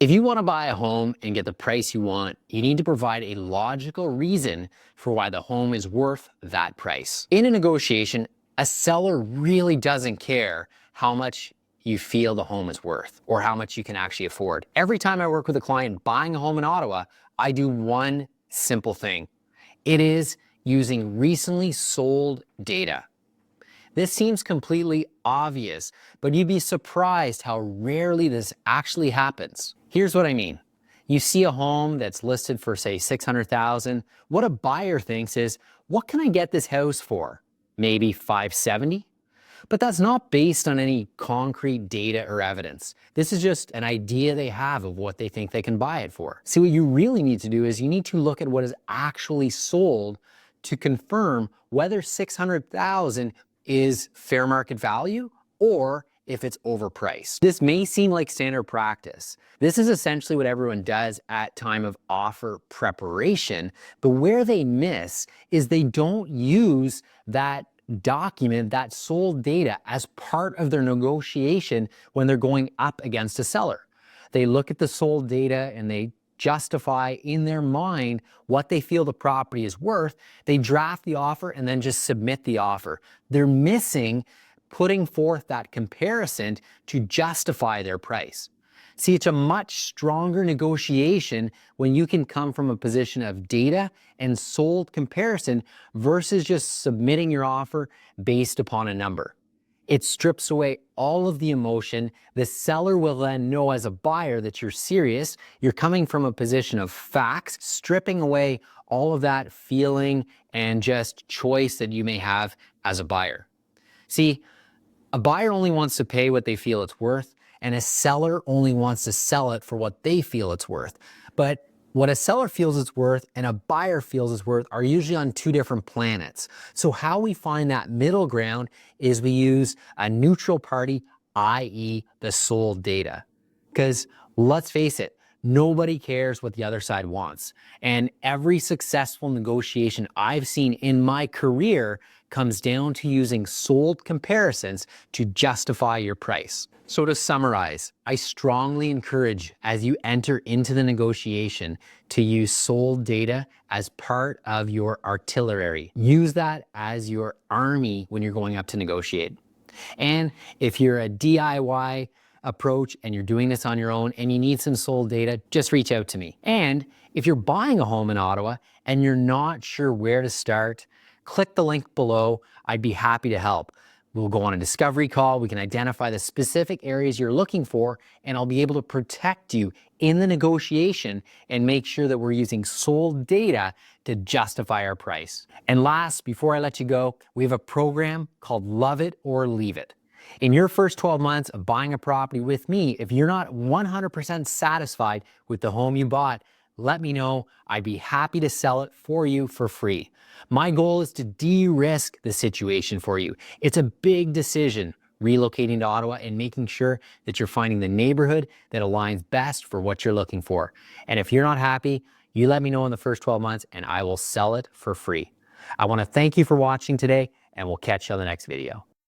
If you want to buy a home and get the price you want, you need to provide a logical reason for why the home is worth that price. In a negotiation, a seller really doesn't care how much you feel the home is worth or how much you can actually afford. Every time I work with a client buying a home in Ottawa, I do one simple thing. It is using recently sold data. This seems completely obvious, but you'd be surprised how rarely this actually happens. Here's what I mean. You see a home that's listed for, say, $600,000. What a buyer thinks is, what can I get this house for? Maybe $570,000? But that's not based on any concrete data or evidence. This is just an idea they have of what they think they can buy it for. See, what you really need to do is you need to look at what is actually sold to confirm whether $600,000 is fair market value or if it's overpriced. This may seem like standard practice. This is essentially what everyone does at time of offer preparation, but where they miss is they don't use that document, that sold data, as part of their negotiation when they're going up against a seller. They look at the sold data and they justify in their mind what they feel the property is worth. They draft the offer and then just submit the offer. They're missing putting forth that comparison to justify their price. See, it's a much stronger negotiation when you can come from a position of data and sold comparison versus just submitting your offer based upon a number. It strips away all of the emotion. The seller will then know as a buyer that you're serious. You're coming from a position of facts, stripping away all of that feeling and just choice that you may have as a buyer. See, a buyer only wants to pay what they feel it's worth, and a seller only wants to sell it for what they feel it's worth. But what a seller feels it's worth and a buyer feels it's worth are usually on two different planets. So how we find that middle ground is we use a neutral party, i.e. the sold data. Because let's face it, nobody cares what the other side wants. And every successful negotiation I've seen in my career comes down to using sold comparisons to justify your price. So to summarize, I strongly encourage as you enter into the negotiation to use sold data as part of your artillery. Use that as your army when you're going up to negotiate. And if you're a DIY approach and you're doing this on your own and you need some sold data, just reach out to me. And if you're buying a home in Ottawa and you're not sure where to start, click the link below. I'd be happy to help. We'll go on a discovery call. We can identify the specific areas you're looking for, and I'll be able to protect you in the negotiation and make sure that we're using sold data to justify our price. And last, before I let you go, we have a program called Love It or Leave It. In your first 12 months of buying a property with me, if you're not 100% satisfied with the home you bought, let me know. I'd be happy to sell it for you for free. My goal is to de-risk the situation for you. It's a big decision, relocating to Ottawa and making sure that you're finding the neighborhood that aligns best for what you're looking for. And if you're not happy, you let me know in the first 12 months and I will sell it for free. I want to thank you for watching today, and we'll catch you on the next video.